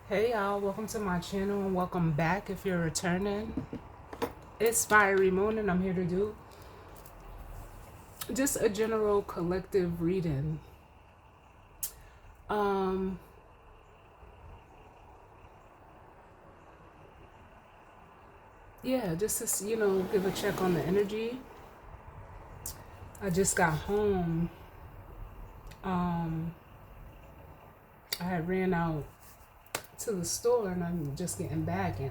Hey y'all, welcome to my channel and welcome back if you're returning. It's Fiery Moon and I'm here to do just a general collective reading. Um yeah, just to give a check on the energy. I just got home. Um I had ran out to the store and I'm just getting back, and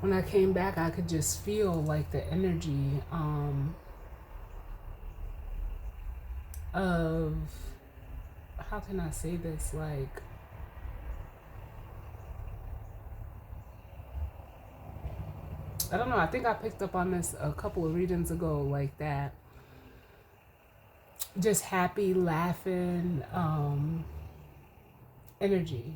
when I came back I could just feel like the energy of, how can I say this, like I don't know. I think I picked up on this a couple of readings ago, like that. Just happy, laughing energy.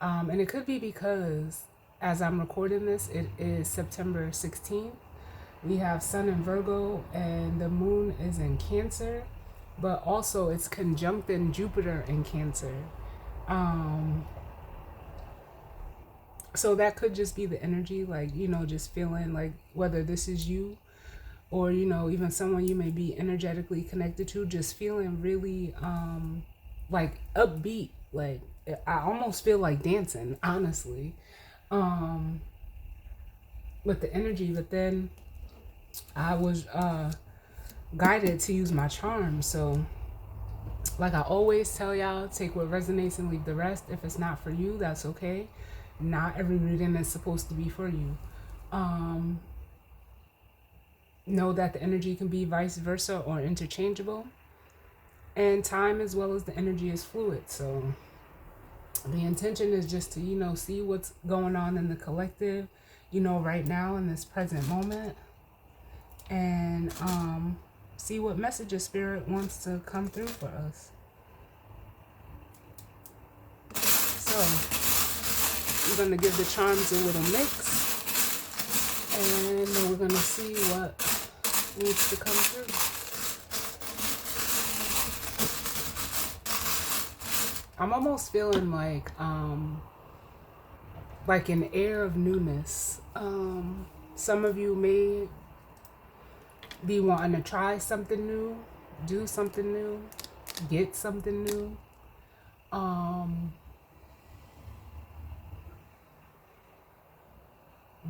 And it could be because as I'm recording this, it is September 16th. We have Sun in Virgo and the moon is in Cancer, but also it's conjuncting Jupiter in Cancer. Um, so that could just be the energy, like, just feeling like whether this is you or even someone you may be energetically connected to, just feeling really like upbeat, like I almost feel like dancing, honestly, um with the energy. But then I was guided to use my charm. So like I always tell y'all, take what resonates and leave the rest. If it's not for you, that's okay. Not every reading is supposed to be for you. um know that the energy can be vice versa or interchangeable, and time as well as the energy is fluid. So the intention is just to see what's going on in the collective, right now in this present moment, and see what messages spirit wants to come through for us. So we're going to give the charms a little mix, and then we're going to see what needs to come through. I'm almost feeling like an air of newness. Some of you may be wanting to try something new, do something new, get something new.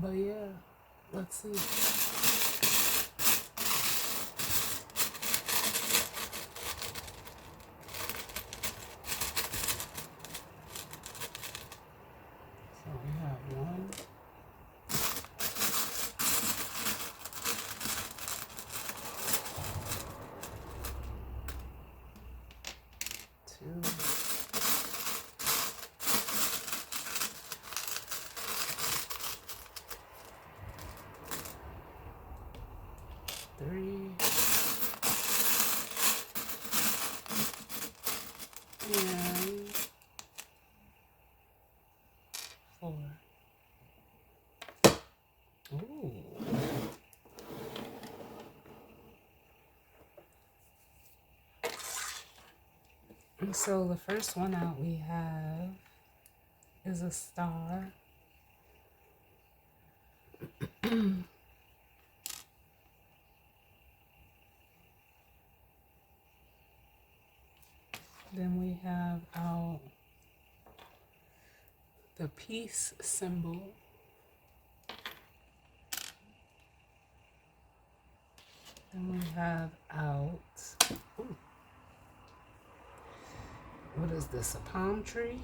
But yeah, let's see. So we have one, two, three, and four. Ooh. And so the first one out we have is a star. Then we have out the peace symbol. Then we have out, ooh, what is this, a palm tree?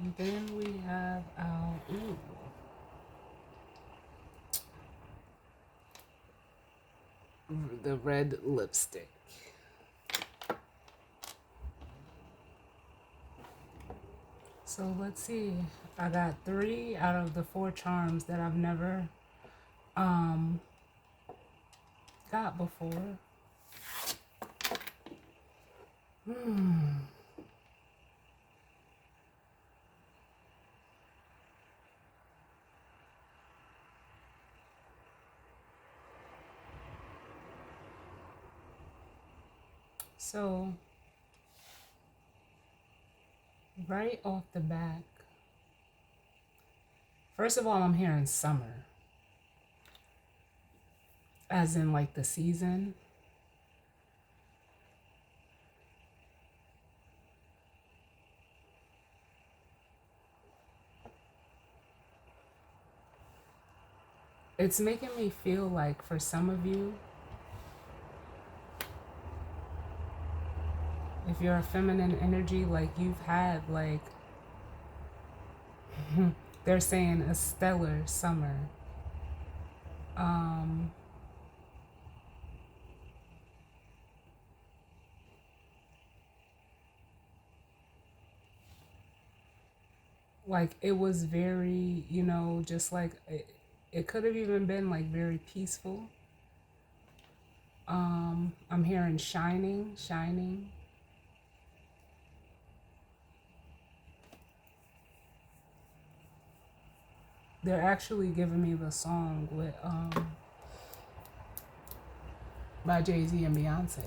And then we have out, ooh, the red lipstick. So let's see. I got 3 out of the 4 charms that I've never got before. So, right off the back, first of all, I'm hearing summer, as in like the season. It's making me feel like for some of you, if you're a feminine energy, like you've had like, they're saying a stellar summer. Um, like it was very, just like it could have even been like very peaceful. I'm hearing shining, shining. They're actually giving me the song with by Jay-Z and Beyonce.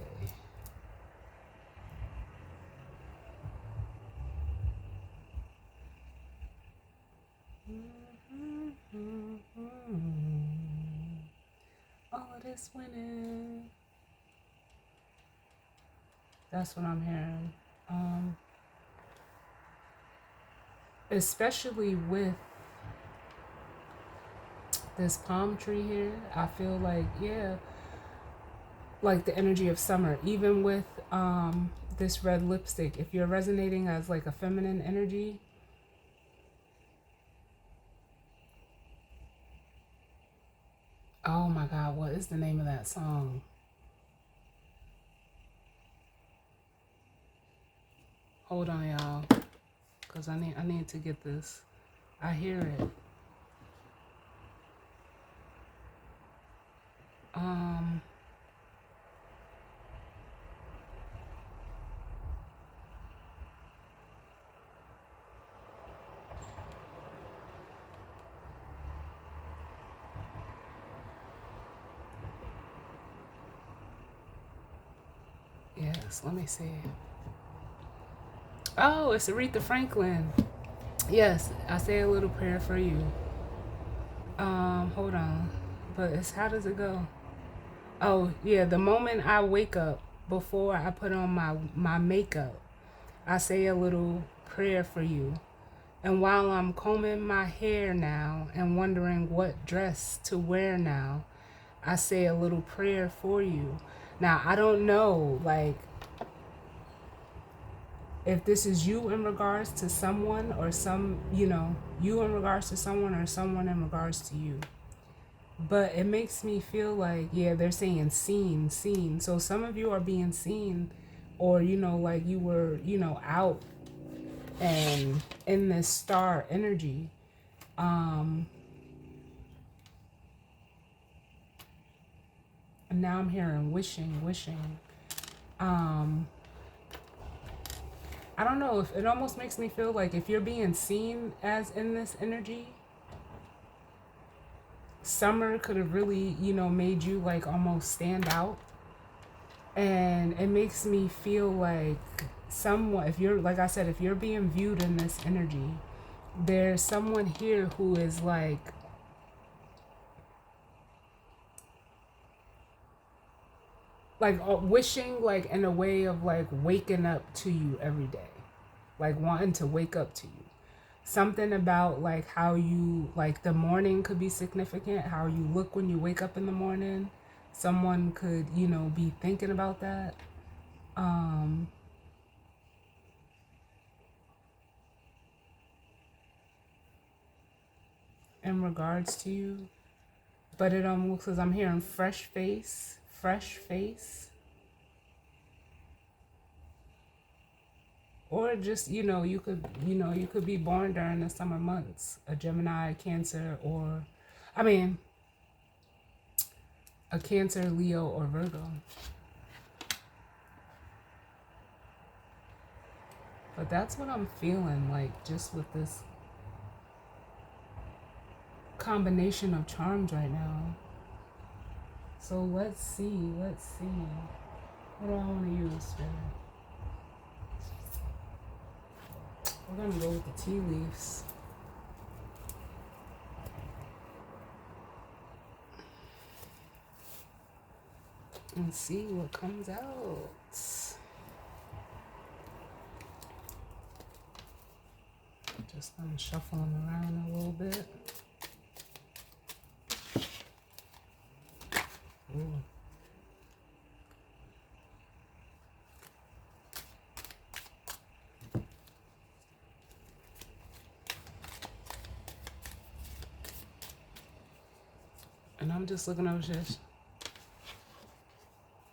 All of this winning. That's what I'm hearing. Especially with this palm tree here, I feel like, yeah, like the energy of summer. Even with this red lipstick, if you're resonating as like a feminine energy, oh my God, what is the name of that song? Hold on, y'all, cause I need to get this. I hear it. Um, yes, let me see. Oh, it's Aretha Franklin. Yes, I say a little prayer for you. Hold on, but it's how does it go? Oh yeah, the moment I wake up, before I put on my makeup, I say a little prayer for you. And while I'm combing my hair now and wondering what dress to wear now, I say a little prayer for you. Now, I don't know, like, if this is you in regards to someone or you in regards to someone or someone in regards to you. But it makes me feel like, yeah, they're saying seen, seen. So some of you are being seen, or, like you were, out and in this star energy. Um, and now I'm hearing wishing, wishing. Um, I don't know, if it almost makes me feel like if you're being seen as in this energy, summer could have really, made you like almost stand out. And it makes me feel like someone, if you're, like I said, if you're being viewed in this energy, there's someone here who is like wishing, like in a way of like waking up to you every day, like wanting to wake up to you. Something about like how you, like the morning could be significant, how you look when you wake up in the morning. Someone could, be thinking about that. Um, in regards to you. But it almost, because I'm hearing fresh face, fresh face. Or just, you could be born during the summer months, a Gemini, Cancer, or, I mean, a Cancer, Leo, or Virgo. But that's what I'm feeling like, just with this combination of charms right now. So let's see, let's see. What do I want to use, Spirit? We're gonna go with the tea leaves. And see what comes out. Just shuffling around a little bit. Ooh. And I'm just looking over this.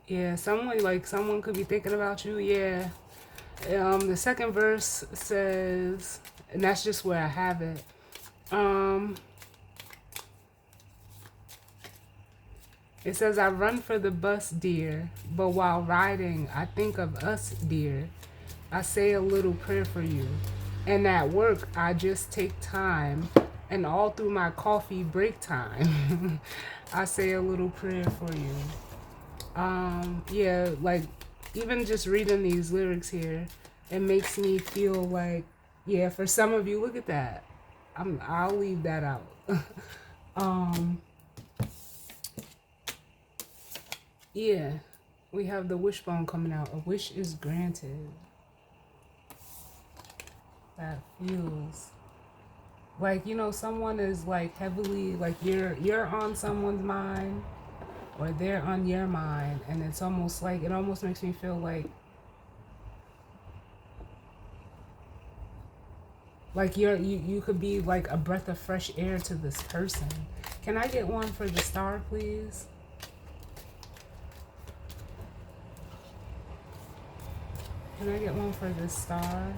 Yeah, someone could be thinking about you. Yeah. The second verse says, and that's just where I have it. It says, I run for the bus, dear, but while riding, I think of us, dear. I say a little prayer for you. And at work, I just take time, and all through my coffee break time, I say a little prayer for you. Yeah, like, even just reading these lyrics here, it makes me feel like, yeah, for some of you, look at that. I'll leave that out. Yeah, we have the wishbone coming out. A wish is granted. That feels like, you know, someone is like heavily, like you're on someone's mind, or they're on your mind, and it's almost like, it almost makes me feel like you could be like a breath of fresh air to this person. Can I get one for the star, please? Can I get one for this star?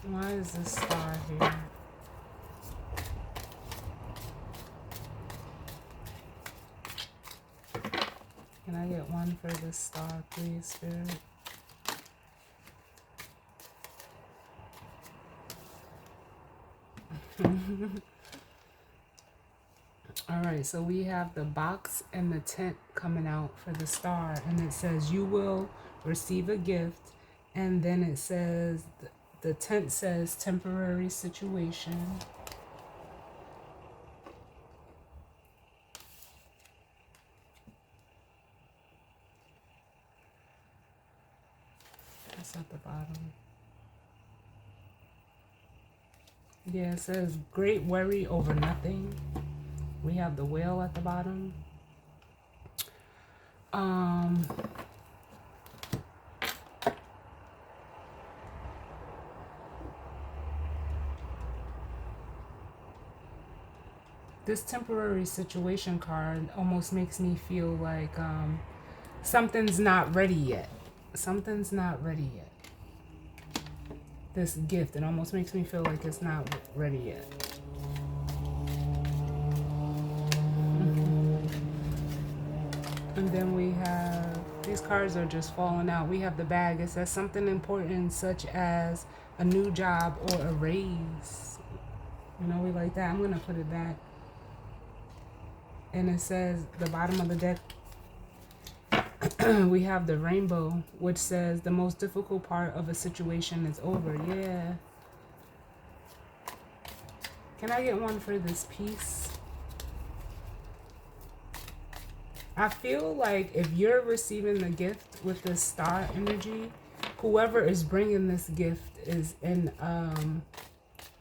Why is this star here? Can I get one for this star, please, Spirit? All right, so we have the box and the tent coming out for the star, and it says you will receive a gift, and then it says the tent says temporary situation. That's at the bottom. Yeah, it says great worry over nothing. We have the whale at the bottom. This temporary situation card almost makes me feel like something's not ready yet. Something's not ready yet. This gift, it almost makes me feel like it's not ready yet. And then we have, these cards are just falling out. We have the bag. It says something important such as a new job or a raise. You know, we like that. I'm going to put it back. And it says, the bottom of the deck, we have the rainbow, which says the most difficult part of a situation is over. Yeah. Can I get one for this piece? I feel like if you're receiving the gift with this star energy, whoever is bringing this gift is in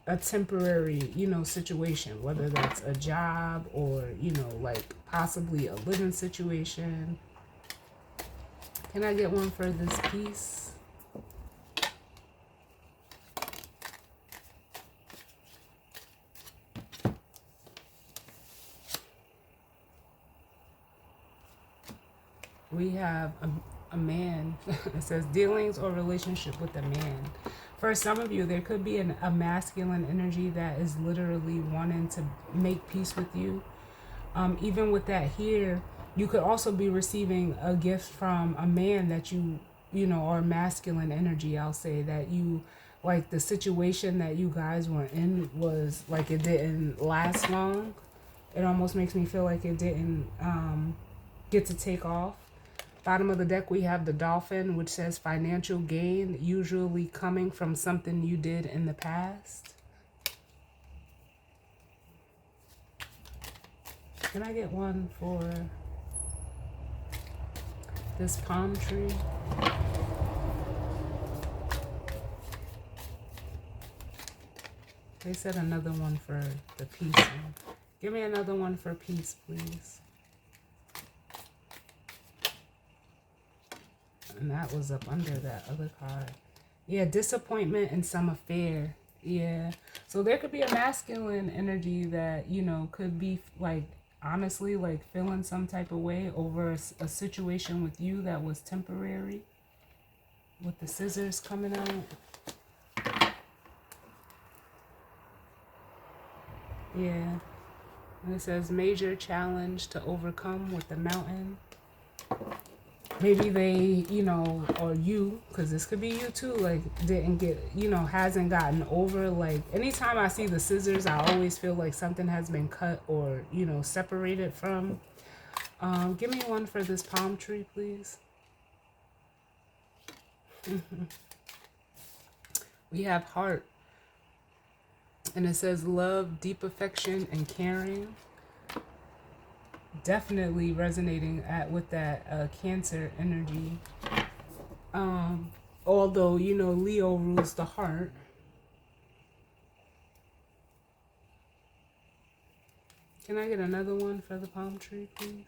a temporary, you know, situation, whether that's a job or, you know, like possibly a living situation. Can I get one for this piece? We have a man. It says dealings or relationship with a man. For some of you, there could be a masculine energy that is literally wanting to make peace with you. Even with that here, you could also be receiving a gift from a man that you know, or masculine energy, I'll say, that you, like the situation that you guys were in was like it didn't last long. It almost makes me feel like it didn't get to take off. Bottom of the deck, we have the Dolphin, which says financial gain, usually coming from something you did in the past. Can I get one for this palm tree? They said another one for the peace one. Give me another one for peace, please. And that was up under that other card. Yeah, disappointment in some affair. Yeah. So there could be a masculine energy that, you know, could be like, honestly, like feeling some type of way over a situation with you that was temporary. With the scissors coming out. Yeah. And it says major challenge to overcome with the mountain. Maybe they, you know, or you, because this could be you too, like didn't get, you know, hasn't gotten over, like anytime I see the scissors, I always feel like something has been cut or, you know, separated from. Give me one for this palm tree, please. We have heart. And it says love, deep affection, and caring. Definitely resonating with that Cancer energy. Although, you know, Leo rules the heart. Can I get another one for the palm tree, please?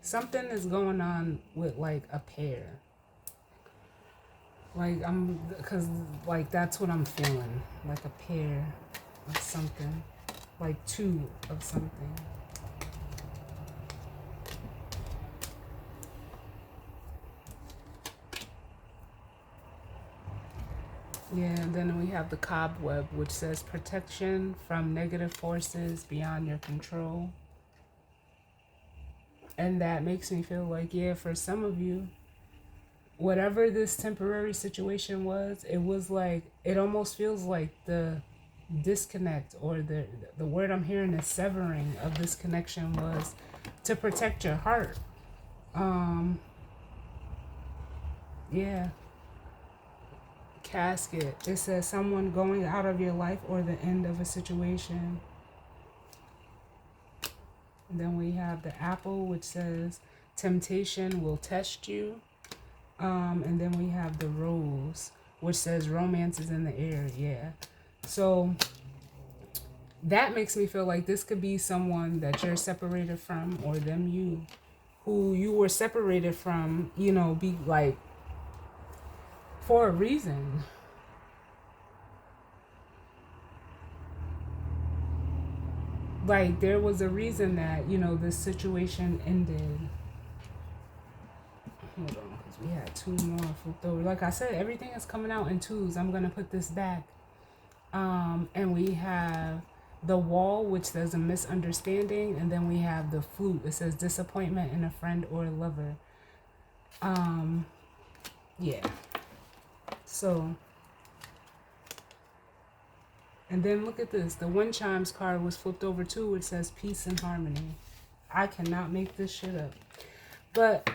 Something is going on with like a pair. Like because like that's what I'm feeling. Like a pair of something. Like two of something. Yeah, and then we have the cobweb, which says protection from negative forces beyond your control. And that makes me feel like, yeah, for some of you, whatever this temporary situation was, it was like, it almost feels like the disconnect, or the word I'm hearing is severing of this connection, was to protect your heart. Yeah. Casket. It says someone going out of your life or the end of a situation. And then we have the apple, which says temptation will test you. And then we have the rose, which says romance is in the air. Yeah. So that makes me feel like this could be someone that you're separated from, or them you, who you were separated from, you know, be like for a reason. Like there was a reason that, you know, this situation ended. Hold on, because we had two more flipped over. Like I said, everything is coming out in twos. I'm going to put this back. And we have the wall, which says a misunderstanding. And then we have the flute. It says disappointment in a friend or a lover. Yeah. So, and then look at this. The wind chimes card was flipped over too, which says peace and harmony. I cannot make this shit up. But,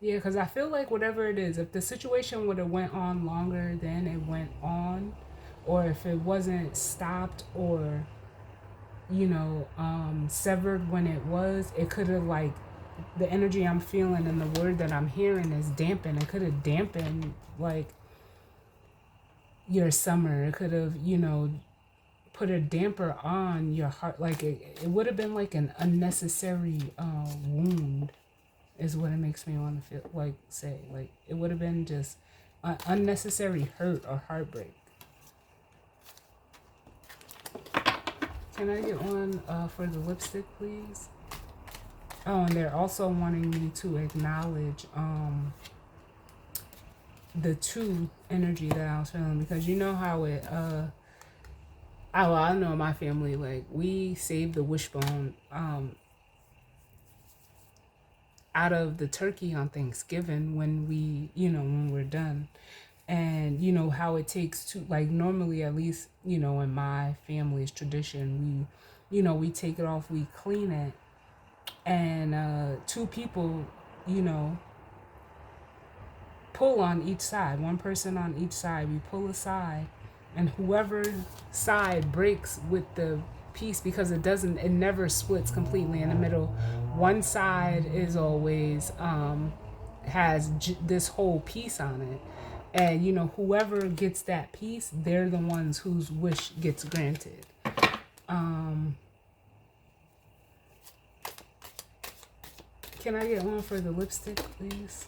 yeah, because I feel like whatever it is, if the situation would have went on longer than it went on, or if it wasn't stopped or, you know, severed when it was, it could have, like, the energy I'm feeling and the word that I'm hearing is dampened. It could have dampened, like, your summer. It could have, you know, put a damper on your heart. Like, it would have been like an unnecessary wound, is what it makes me want to feel like, say. Like, it would have been just unnecessary hurt or heartbreak. Can I get one for the lipstick, please? Oh, and they're also wanting me to acknowledge the two energy that I was feeling, because you know how it I know my family, like, we save the wishbone out of the turkey on Thanksgiving when when we're done. And how it takes to, like, normally, at least, in my family's tradition, we take it off, we clean it, and two people, you know, pull on each side, one person on each side. We pull aside, and whoever side breaks with the piece, because it never splits completely in the middle. One side is always has this whole piece on it, and whoever gets that piece, they're the ones whose wish gets granted. Um, can I get one for the lipstick, please?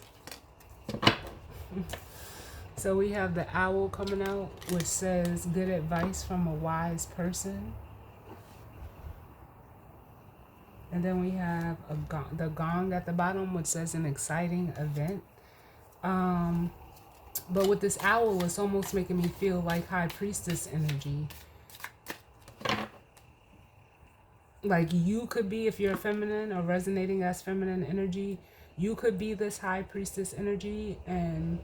So we have the owl coming out, which says good advice from a wise person. And then we have the gong at the bottom, which says an exciting event. But with this owl, it's almost making me feel like high priestess energy. Like, you could be, if you're feminine or resonating as feminine energy, you could be this high priestess energy. And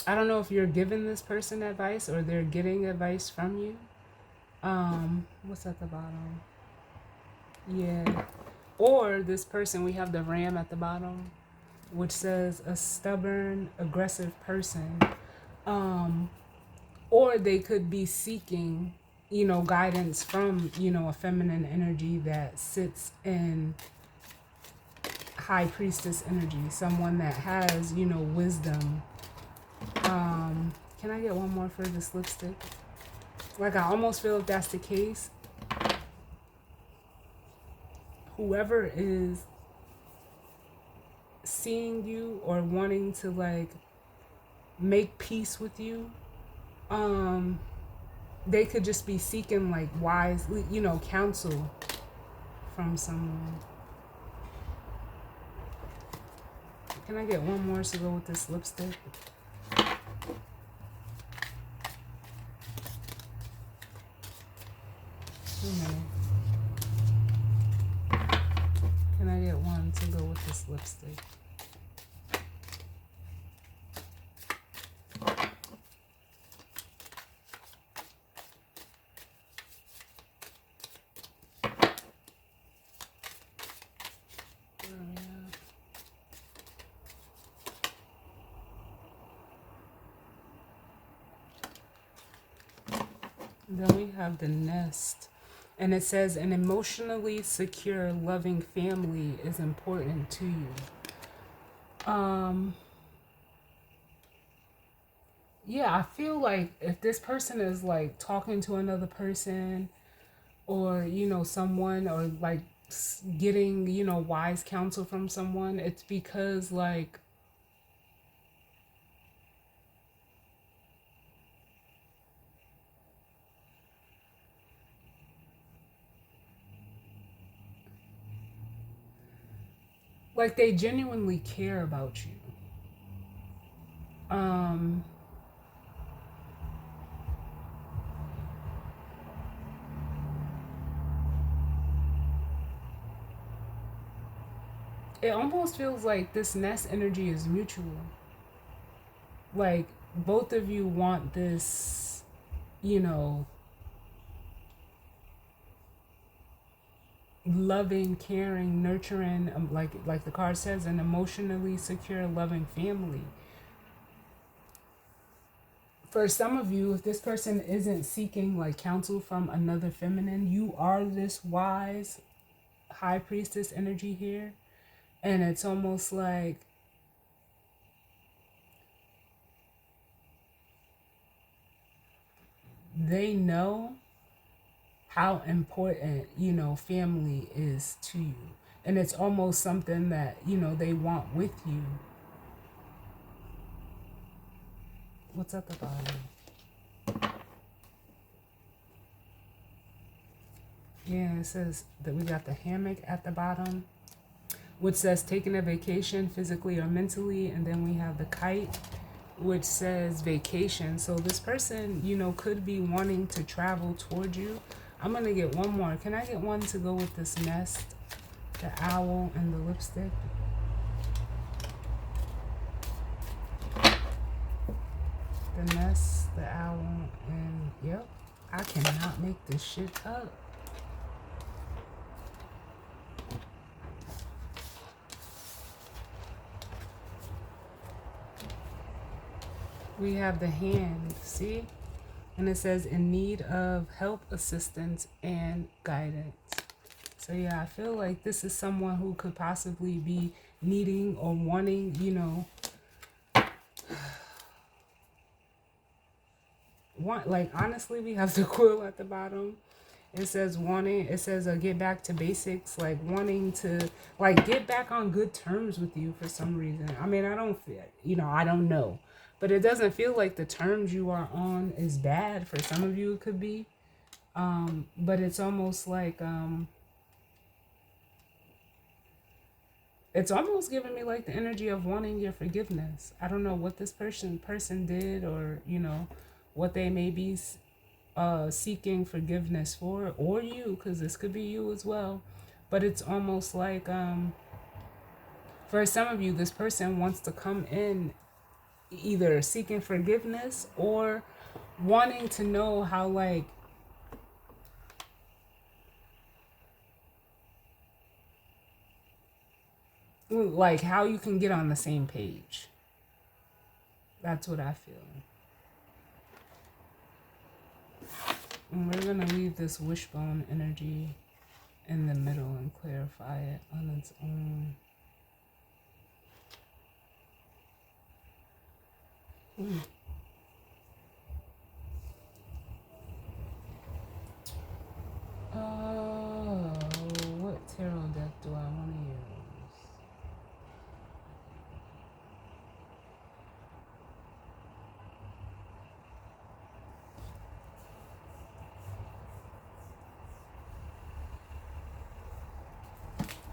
I don't know if you're giving this person advice or they're getting advice from you. What's at the bottom? Yeah. Or this person, we have the ram at the bottom, which says a stubborn, aggressive person. Or they could be seeking, guidance from, a feminine energy that sits in high priestess energy, someone that has, wisdom. Can I get one more for this lipstick? Like, I almost feel if that's the case, whoever is seeing you or wanting to, like, make peace with you, they could just be seeking, like, wise, counsel from someone. Can I get one more to go with this lipstick? Can I get one to go with this lipstick? Then we have the nest. And it says an emotionally secure, loving family is important to you. Yeah, I feel like if this person is, like, talking to another person, or, someone, or, like, getting, wise counsel from someone, it's because, like they genuinely care about you. Um, it almost feels like this nest energy is mutual. Like, both of you want this, you know, loving, caring, nurturing, like the card says, an emotionally secure, loving family. For some of you, if this person isn't seeking, like, counsel from another feminine, you are this wise high priestess energy here. And it's almost like they know how important, family is to you. And it's almost something that, they want with you. What's at the bottom? Yeah, it says that we got the hammock at the bottom, which says taking a vacation physically or mentally. And then we have the kite, which says vacation. So this person, could be wanting to travel toward you, I'm gonna get one more. Can I get one to go with this nest? The owl and the lipstick. The nest, the owl, and yep. I cannot make this shit up. We have the hand, see? And it says in need of help, assistance, and guidance. So yeah, I feel like this is someone who could possibly be needing or wanting, you know, like honestly, we have the quill at the bottom. It says wanting, it says get back to basics, like wanting to like get back on good terms with you for some reason. I mean, I don't feel, you know, I don't know, but it doesn't feel like the terms you are on is bad. For some of you it could be, but it's almost like it's almost giving me like the energy of wanting your forgiveness. I don't know what this person did, or you know what they may be seeking forgiveness for, or you, because this could be you as well. But it's almost like for some of you, this person wants to come in either seeking forgiveness or wanting to know how like how you can get on the same page. That's what I feel. And we're gonna leave this wishbone energy in the middle and clarify it on its own. Oh, what tarot deck do I want to use?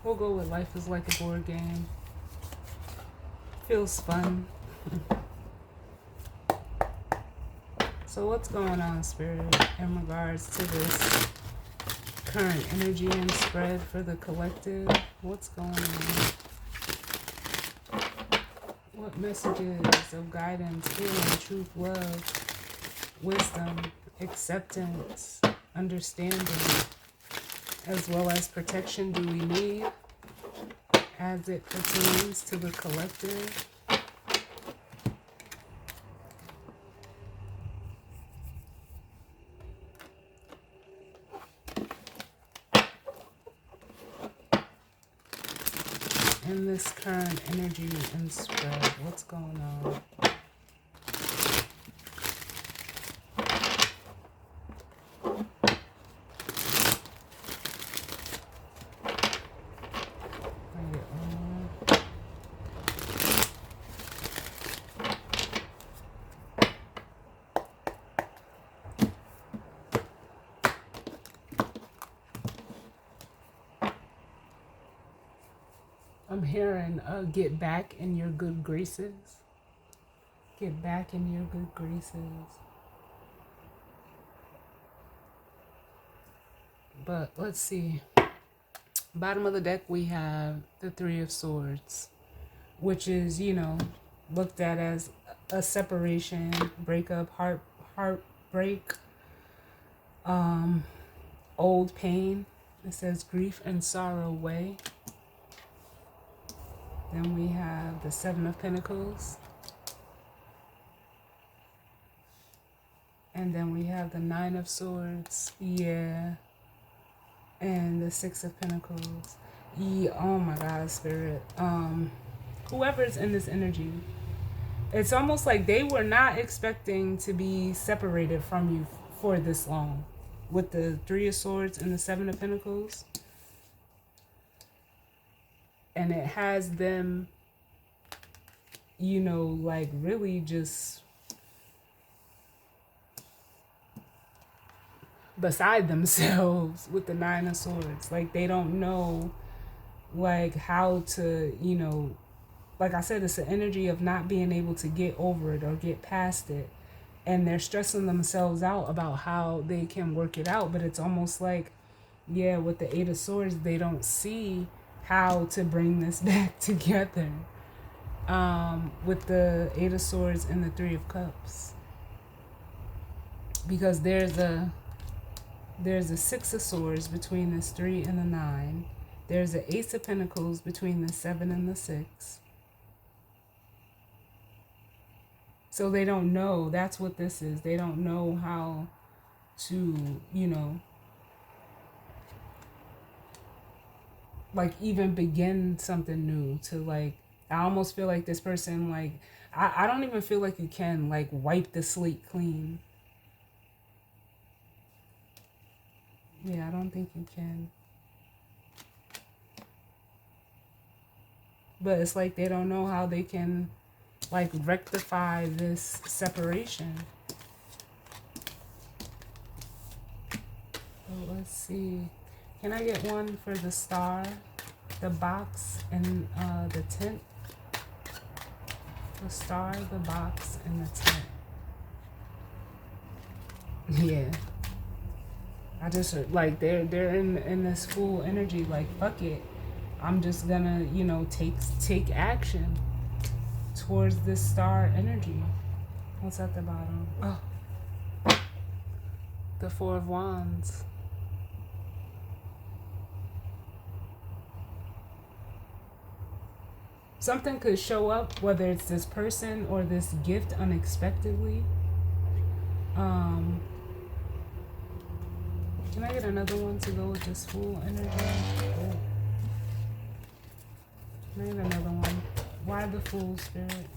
We'll go with Life is Like a Board Game. Feels fun. So what's going on, Spirit, in regards to this current energy and spread for the collective? What's going on? What messages of guidance, healing, truth, love, wisdom, acceptance, understanding, as well as protection do we need as it pertains to the collective? In this current energy and spread, what's going on? I'm hearing get back in your good graces. Get back in your good graces. But let's see. Bottom of the deck, we have the Three of Swords, which is, you know, looked at as a separation, breakup, heartbreak, old pain. It says grief and sorrow weigh. Then we have the Seven of Pentacles. And then we have the Nine of Swords. Yeah. And the Six of Pentacles. Yeah. Oh my God, Spirit. Whoever's in this energy, it's almost like they were not expecting to be separated from you for this long. With the Three of Swords and the Seven of Pentacles. And it has them, you know, like really just beside themselves with the Nine of Swords. Like they don't know like how to, you know, like I said, it's the energy of not being able to get over it or get past it. and they're stressing themselves out about how they can work it out. But it's almost like, yeah, with the Eight of Swords, they don't see how to bring this back together. With the Eight of Swords and the Three of Cups, because there's a Six of Swords between this 3 and the 9. There's an Ace of Pentacles between the 7 and the 6. So they don't know. That's what this is. They don't know how to, like even begin something new. To like, I almost feel like this person, like, I don't even feel like you can like wipe the slate clean. Yeah, I don't think you can. But it's like they don't know how they can like rectify this separation. So let's see. Can I get one for the star, the box, and the tent? The star, the box, and the tent. Yeah. I just like they're in this full energy, like fuck it. I'm just gonna, take action towards this star energy. What's at the bottom? Oh, the Four of Wands. Something could show up, whether it's this person or this gift unexpectedly. Can I get another one to go with this full energy? Oh. Can I get another one? Why the Fool, Spirit?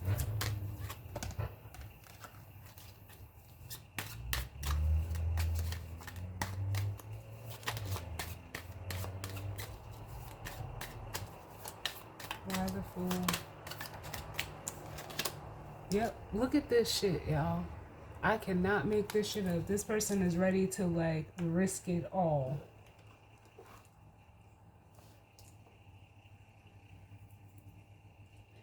Why the Fool? Yep, look at this shit, y'all. I cannot make this shit up. This person is ready to like risk it all.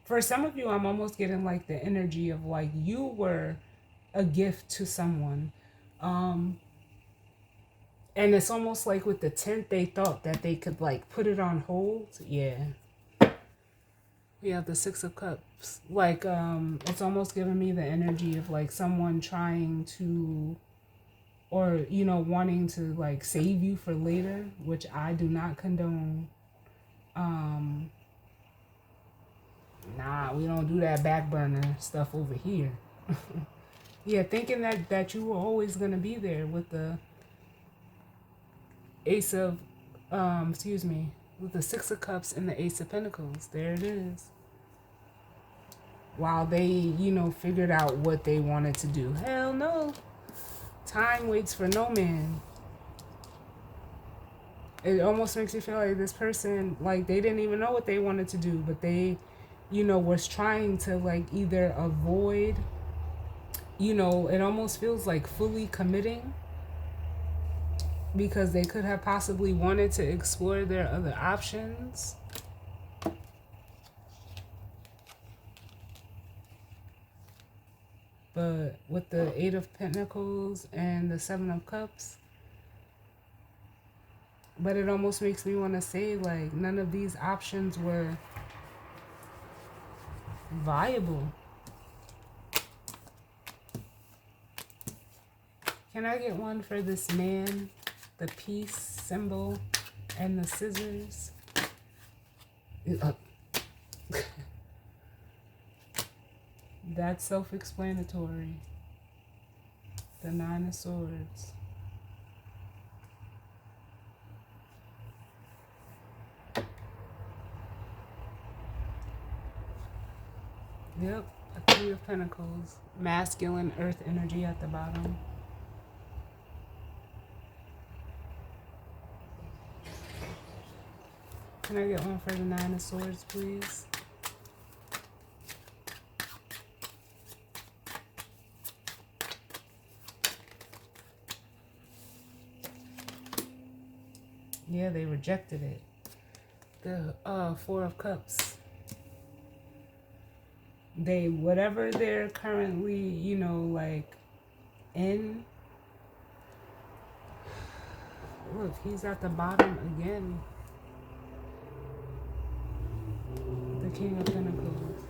For some of you, I'm almost getting like the energy of like you were a gift to someone. And it's almost like with the tent, they thought that they could like put it on hold. Yeah. We have the Six of Cups. Like, it's almost giving me the energy of like someone trying to, or, wanting to like save you for later, which I do not condone. Nah, we don't do that back burner stuff over here. Yeah, thinking that you were always going to be there with the Ace of, with the Six of Cups and the Ace of Pentacles. There it is. While they, figured out what they wanted to do. Hell no. Time waits for no man. It almost makes you feel like this person, like, they didn't even know what they wanted to do, but they, was trying to, like, either avoid, it almost feels like fully committing, because they could have possibly wanted to explore their other options. But with the Eight of Pentacles and the Seven of Cups, but it almost makes me want to say, like, none of these options were viable. Can I get one for this man, the peace symbol, and the scissors? That's self-explanatory. The Nine of Swords. Yep, a Three of Pentacles. Masculine earth energy at the bottom. Can I get one for the Nine of Swords, please? Yeah, they rejected it. The Four of Cups. They, whatever they're currently, like, in. Look, he's at the bottom again. The King of Pentacles.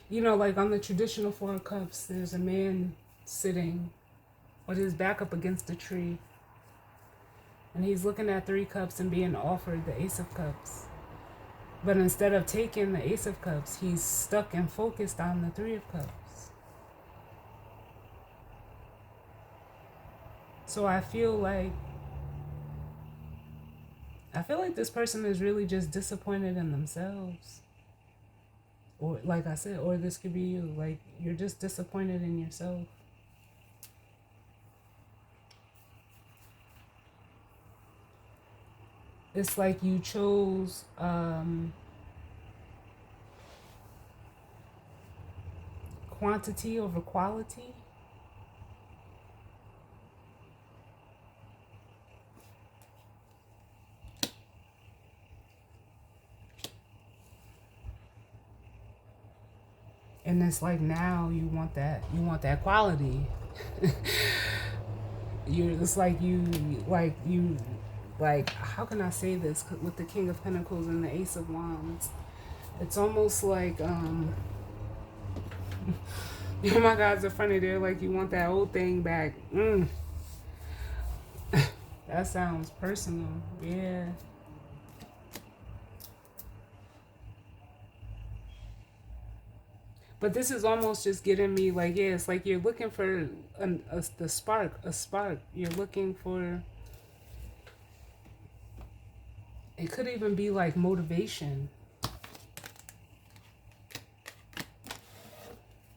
You know, like on the traditional Four of Cups, there's a man sitting with his back up against a tree. And he's looking at Three Cups and being offered the Ace of Cups. But instead of taking the Ace of Cups, he's stuck and focused on the Three of Cups. So I feel like this person is really just disappointed in themselves. Or like I said, or this could be you. Like, you're just disappointed in yourself. It's like you chose quantity over quality. And it's like now you want that quality. It's like how can I say this with the King of Pentacles and the Ace of Wands? It's almost like oh my God, it's funny. They're like, you want that old thing back. That sounds personal. Yeah. But this is almost just getting me like, yeah, it's like you're looking for a spark. You're looking for, it could even be like motivation.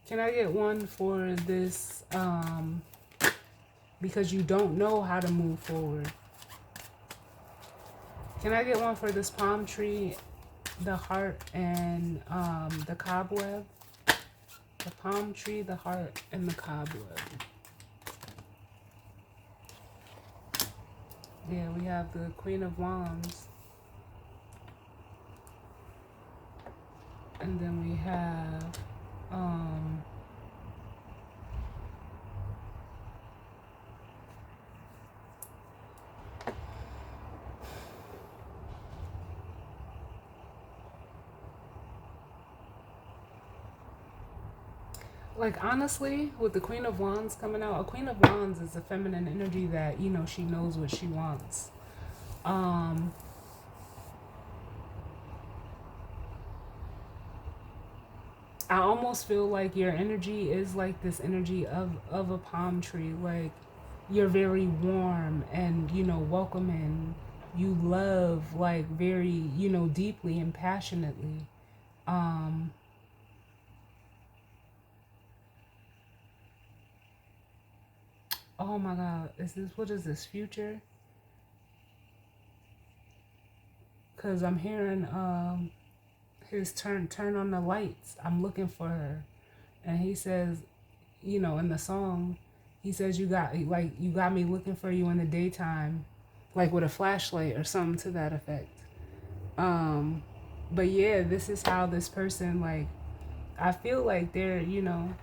Can I get one for this? Because you don't know how to move forward. Can I get one for this palm tree, the heart, and the cobweb? The palm tree, the heart, and the cobweb. Yeah, we have the Queen of Wands. And then we have like, honestly, with the Queen of Wands coming out, a Queen of Wands is a feminine energy that, you know, she knows what she wants. I almost feel like your energy is like this energy of a palm tree. Like, you're very warm and, you know, welcoming. You love, like, very, you know, deeply and passionately. Oh my God, what is this, future? Because I'm hearing his turn on the lights. I'm looking for her. And he says, you know, in the song, he says, you got me looking for you in the daytime, like with a flashlight or something to that effect. But yeah, this is how this person, like, I feel like they're, you know,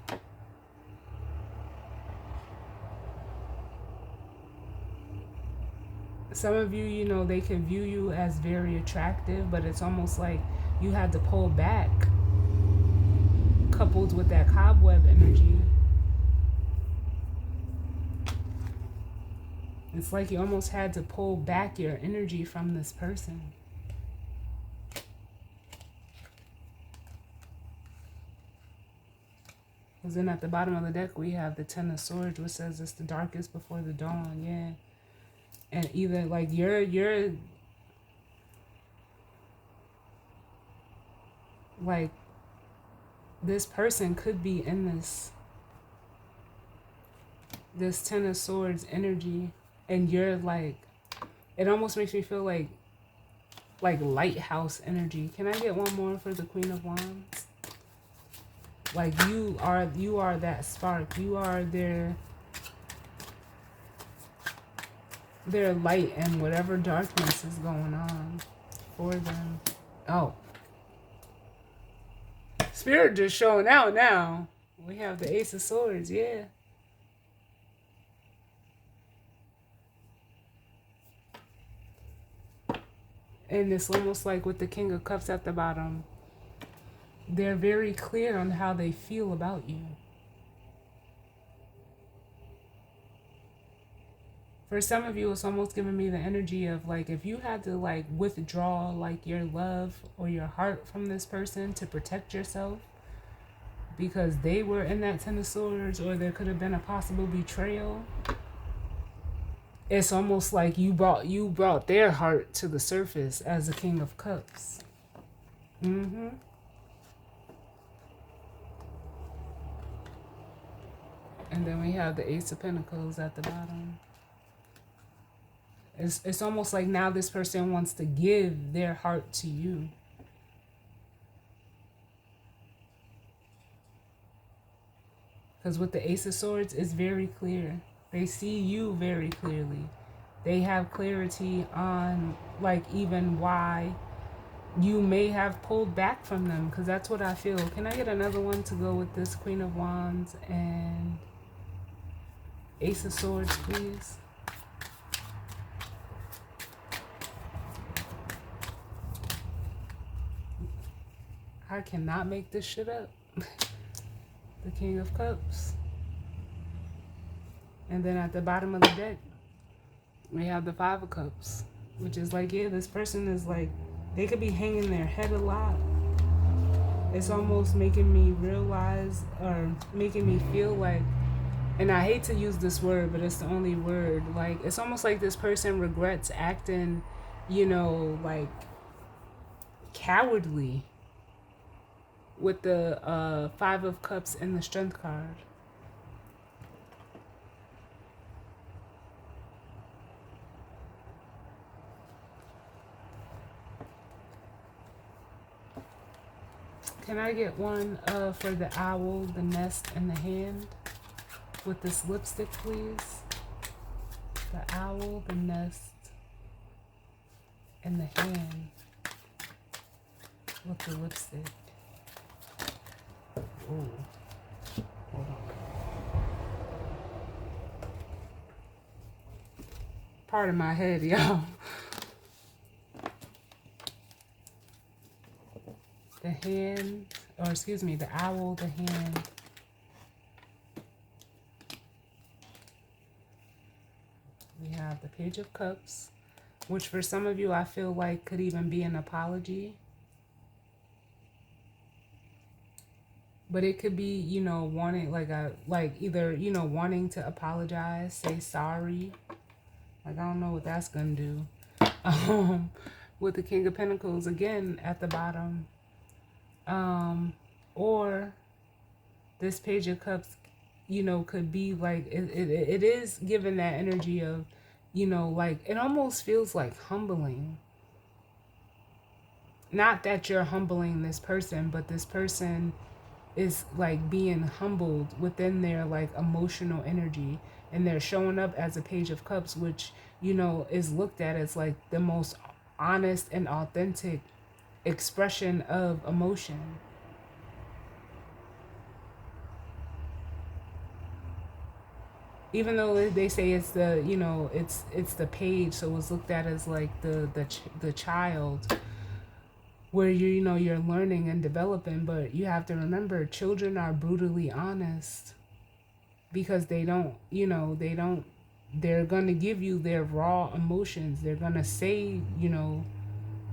some of you, you know, they can view you as very attractive, but it's almost like you had to pull back, coupled with that cobweb energy. It's like you almost had to pull back your energy from this person. Because then at the bottom of the deck, we have the Ten of Swords, which says it's the darkest before the dawn. Yeah. And either like you're like, this person could be in this Ten of Swords energy, and you're like, it almost makes me feel like lighthouse energy. Can I get one more for the Queen of Wands? Like, you are that spark. You are their light and whatever darkness is going on for them. Oh, Spirit just showing out now. We have the Ace of Swords, yeah. And it's almost like with the King of Cups at the bottom, they're very clear on how they feel about you. For some of you, it's almost giving me the energy of like if you had to like withdraw like your love or your heart from this person to protect yourself because they were in that Ten of Swords, or there could have been a possible betrayal. It's almost like you brought their heart to the surface as the King of Cups. Mm-hmm. And then we have the Ace of Pentacles at the bottom. It's almost like now this person wants to give their heart to you. Because with the Ace of Swords, it's very clear. They see you very clearly. They have clarity on like even why you may have pulled back from them, because that's what I feel. Can I get another one to go with this Queen of Wands and Ace of Swords, please? I cannot make this shit up. The King of Cups. And then at the bottom of the deck, we have the Five of Cups, which is like, yeah, this person is like, they could be hanging their head a lot. It's almost making me realize, or making me feel like, and I hate to use this word, but it's the only word, like, it's almost like this person regrets acting, you know, like, cowardly with the Five of Cups and the Strength card. Can I get one for the owl, the nest, and the hand with this lipstick, please? The owl, the nest, and the hand with the lipstick. Ooh. Hold on. Part of my head, y'all. The hand, or excuse me, the owl, the hand. We have the Page of Cups, which for some of you I feel like could even be an apology. But it could be, you know, wanting like either, you know, wanting to apologize, say sorry. Like, I don't know what that's gonna do. With the King of Pentacles again at the bottom. Or this Page of Cups, you know, could be like, it is given that energy of, you know, like, it almost feels like humbling. Not that you're humbling this person, but this person is like being humbled within their like emotional energy, and they're showing up as a Page of Cups, which, you know, is looked at as like the most honest and authentic expression of emotion. Even though they say it's the, you know, it's the page, so it's looked at as like the child, where you know, you're learning and developing. But you have to remember, children are brutally honest, because they don't, you know, they're gonna give you their raw emotions. They're gonna say, you know,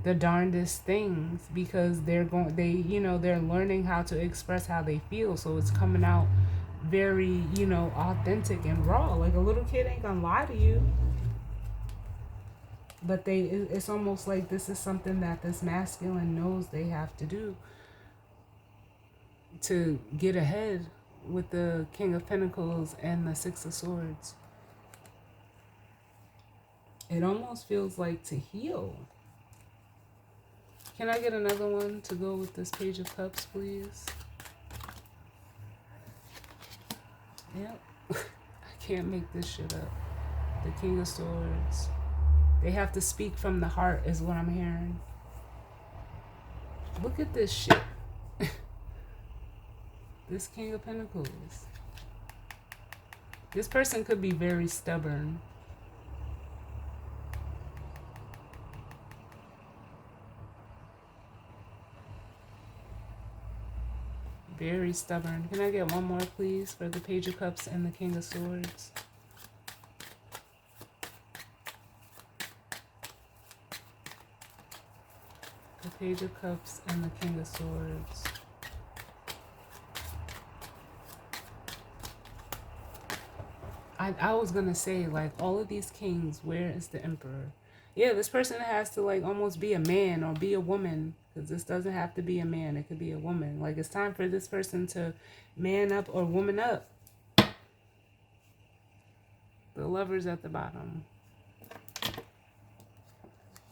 the darndest things, because you know, they're learning how to express how they feel, so it's coming out very, you know, authentic and raw. Like, a little kid ain't gonna lie to you. But it's almost like this is something that this masculine knows they have to do to get ahead with the King of Pentacles and the Six of Swords. It almost feels like to heal. Can I get another one to go with this Page of Cups, please? Yep. I can't make this shit up. The King of Swords. They have to speak from the heart is what I'm hearing. Look at this shit. This King of Pentacles. This person could be very stubborn. Very stubborn. Can I get one more, please, for the Page of Cups and the King of Swords? The Page of Cups and the King of Swords. I was gonna say, like, all of these kings, where is the Emperor? Yeah, this person has to, like, almost be a man or be a woman, because this doesn't have to be a man. It could be a woman. Like, it's time for this person to man up or woman up. The Lovers at the bottom.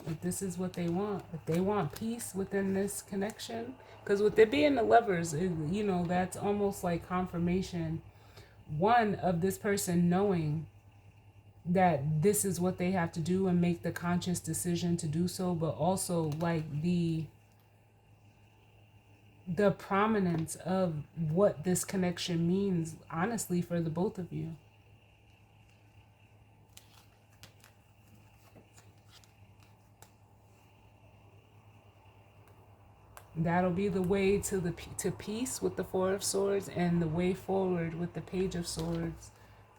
If this is what they want, if they want peace within this connection, because with it being the Lovers, you know, that's almost like confirmation, one, of this person knowing that this is what they have to do and make the conscious decision to do so, but also like the prominence of what this connection means, honestly, for the both of you. That'll be the way to peace with the Four of Swords, and the way forward with the Page of Swords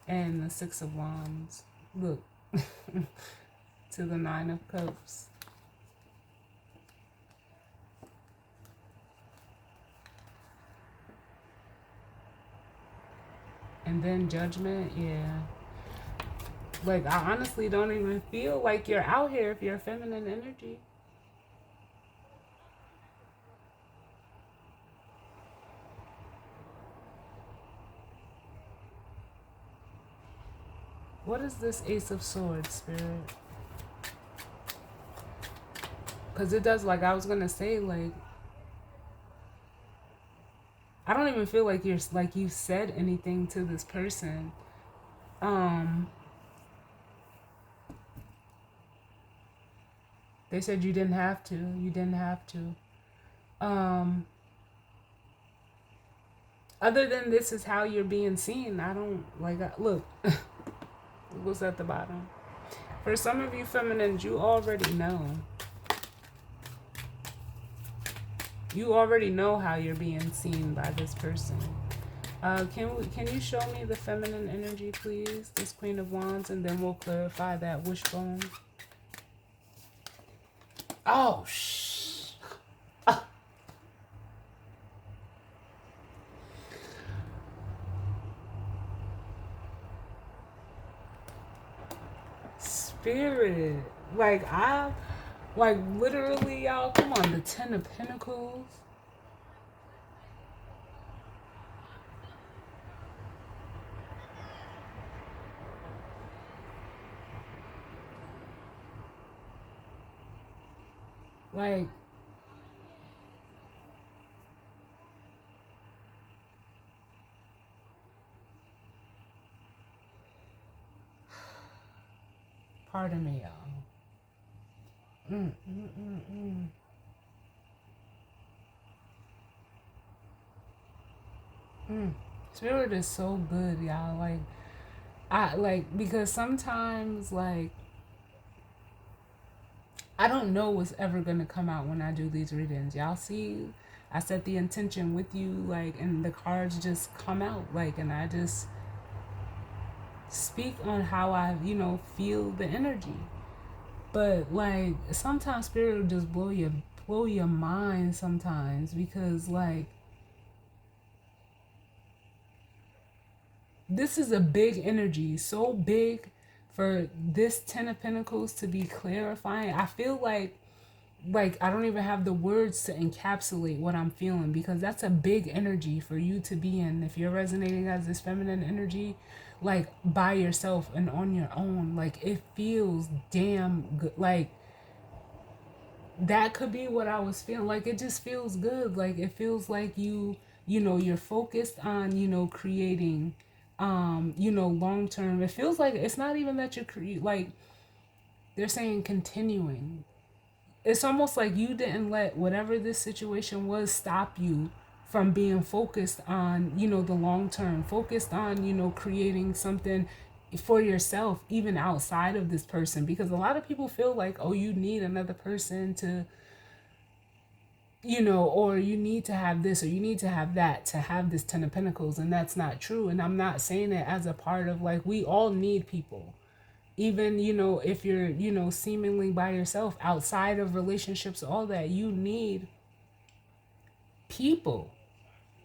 and the Six of Wands. Look, to the Nine of Cups. And then Judgment, yeah. Like, I honestly don't even feel like you're out here if you're feminine energy. What is this Ace of Swords, Spirit? Because it does, like, I was going to say, like, I don't even feel like you said anything to this person. They said you didn't have to. You didn't have to. Other than this is how you're being seen, I don't, like, look. What's at the bottom? For some of you feminines, you already know. You already know how you're being seen by this person. Can you show me the feminine energy, please? This Queen of Wands, and then we'll clarify that wishbone. Oh, shh. Spirit. Like, literally, y'all, come on, the Ten of Pentacles. Like, pardon me, y'all. Spirit is so good, y'all. Because sometimes, like, I don't know what's ever gonna come out when I do these readings. Y'all see, I set the intention with you, like, and the cards just come out, like, and I just speak on how I, feel the energy. But, like, sometimes Spirit will just blow your mind sometimes, because, like, this is a big energy, so big for this Ten of Pentacles to be clarifying. I feel like I don't even have the words to encapsulate what I'm feeling, because that's a big energy for you to be in. If you're resonating as this feminine energy, like, by yourself and on your own, like, it feels damn good. Like, that could be what I was feeling. Like, it just feels good. Like, it feels like you're focused on, creating, long term. It feels like it's not even that you're like, they're saying continuing. it's almost like you didn't let whatever this situation was stop you from being focused on, the long term, focused on, creating something for yourself, even outside of this person. Because a lot of people feel like, oh, you need another person to, or you need to have this or you need to have that to have this 10 of Pentacles. And that's not true. And I'm not saying it as a part of like, we all need people. Even, if you're, seemingly by yourself outside of relationships, all that, you need people.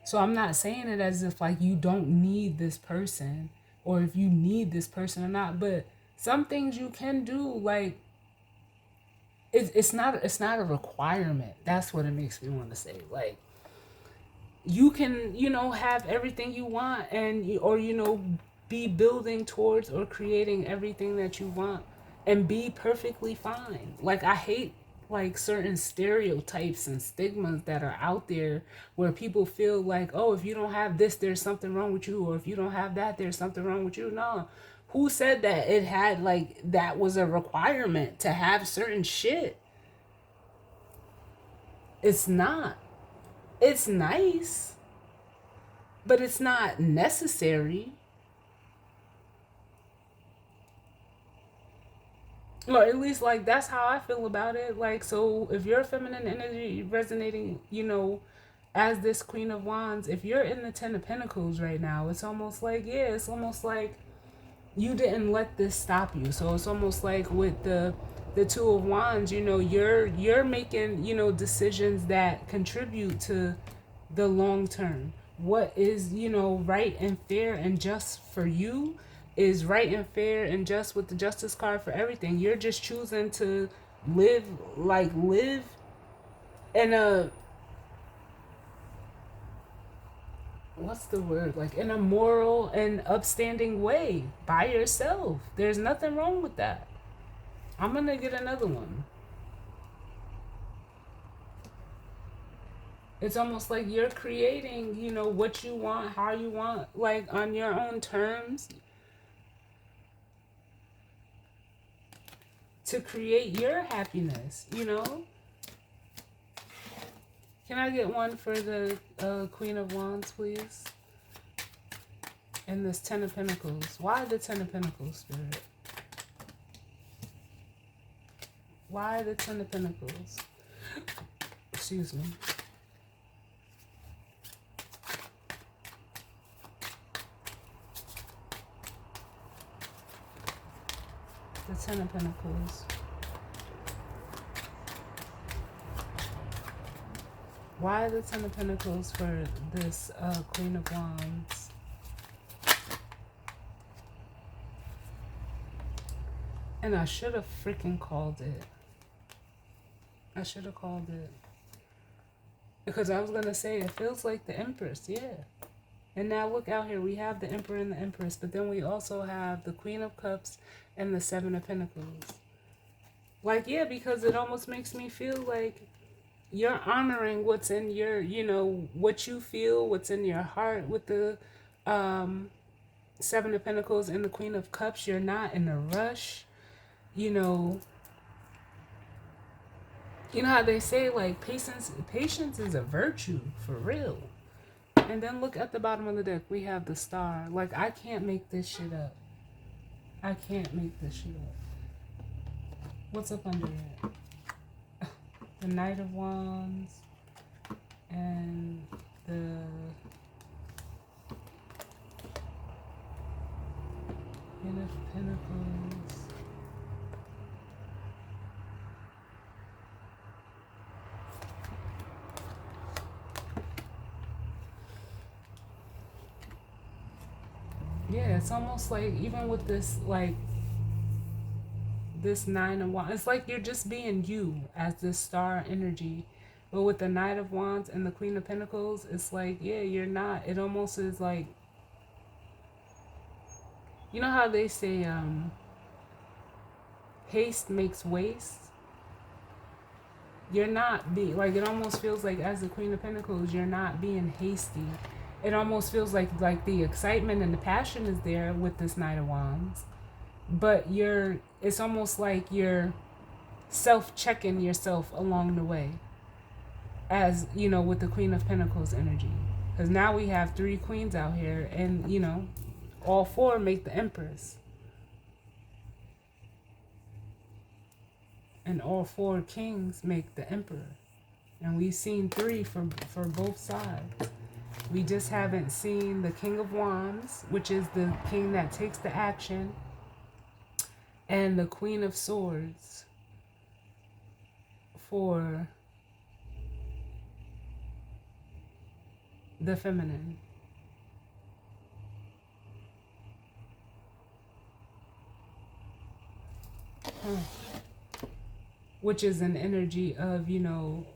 So I'm not saying it as if like you don't need this person or if you need this person or not, but some things you can do, like it's not a requirement. That's what it makes me want to say. Like you can, have everything you want and or be building towards or creating everything that you want and be perfectly fine. Like I hate like certain stereotypes and stigmas that are out there where people feel like, oh, if you don't have this, there's something wrong with you, or if you don't have that, there's something wrong with you. No. Who said that it had like that was a requirement to have certain shit? It's not. It's nice, but it's not necessary. Or at least like that's how I feel about it. Like, so if your feminine energy resonating, as this Queen of Wands, if you're in the 10 of Pentacles right now, it's almost like, yeah, it's almost like you didn't let this stop you. So it's almost like with the Two of Wands, you're making, decisions that contribute to the long term. What is, right and fair and just for you is right and fair and just with the Justice card for everything. You're just choosing to live in a, what's the word, like in a moral and upstanding way by yourself. There's nothing wrong with that. I'm gonna get another one. It's almost like you're creating, what you want, how you want, like on your own terms to create your happiness, Can I get one for the Queen of Wands, please? And this 10 of Pentacles. Why the 10 of Pentacles, Spirit? Why the 10 of Pentacles? Excuse me. The 10 of Pentacles. Why the 10 of Pentacles for this Queen of Wands? And I should have freaking called it. I should have called it. Because I was going to say, it feels like the Empress, yeah. And now look out here, we have the Emperor and the Empress, but then we also have the Queen of Cups and the 7 of Pentacles. Like, yeah, because it almost makes me feel like you're honoring what's in your, what you feel, what's in your heart with the 7 of Pentacles and the Queen of Cups. You're not in a rush, you know how they say, like, patience is a virtue, for real. And then look at the bottom of the deck. We have the Star. Like, I can't make this shit up. I can't make this shit up. What's up under it? The Knight of Wands and the Ten of Pentacles. Yeah, it's almost like, even with this, like, this 9 of Wands, it's like you're just being you as this Star energy. But with the Knight of Wands and the Queen of Pentacles, it's like, yeah, you're not. It almost is like, you know how they say, haste makes waste? You're not being, like, it almost feels like as the Queen of Pentacles, you're not being hasty. It almost feels like the excitement and the passion is there with this Knight of Wands. But it's almost like you're self-checking yourself along the way, as you know, with the Queen of Pentacles energy. Because now we have 3 queens out here, and you know, all 4 make the Empress, and all 4 kings make the Emperor. And we've seen 3 for both sides. We just haven't seen the King of Wands, which is the king that takes the action, and the Queen of Swords for the feminine. Which is an energy of, you know,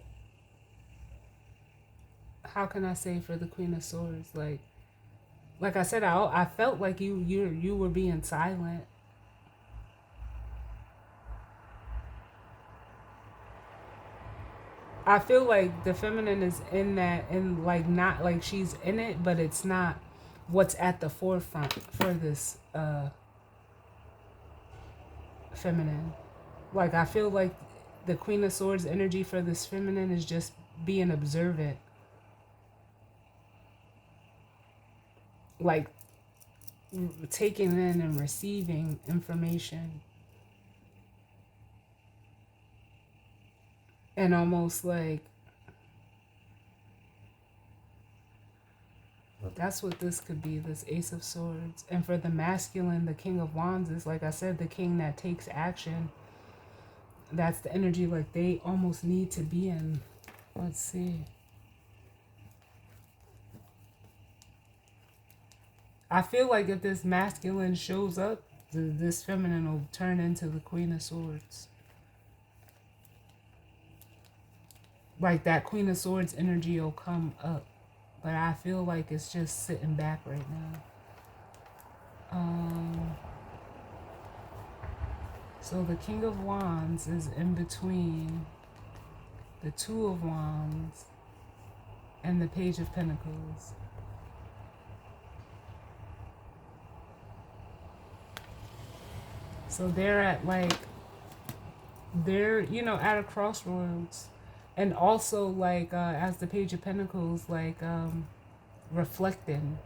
how can I say, for the Queen of Swords, like I said, I felt like you were being silent. I feel like the feminine is in that, and like not like she's in it, but it's not what's at the forefront for this feminine. Like I feel like the Queen of Swords energy for this feminine is just being observant. Like taking in and receiving information. And almost like that's what this could be, this Ace of Swords. And for the masculine, the King of Wands is, like I said, the king that takes action. That's the energy like they almost need to be in. Let's see. I feel like if this masculine shows up, this feminine will turn into the Queen of Swords. Like that Queen of Swords energy will come up. But I feel like it's just sitting back right now. So the King of Wands is in between the Two of Wands and the Page of Pentacles. So they're at they're, you know, at a crossroads. And also like, as the Page of Pentacles, like, reflecting.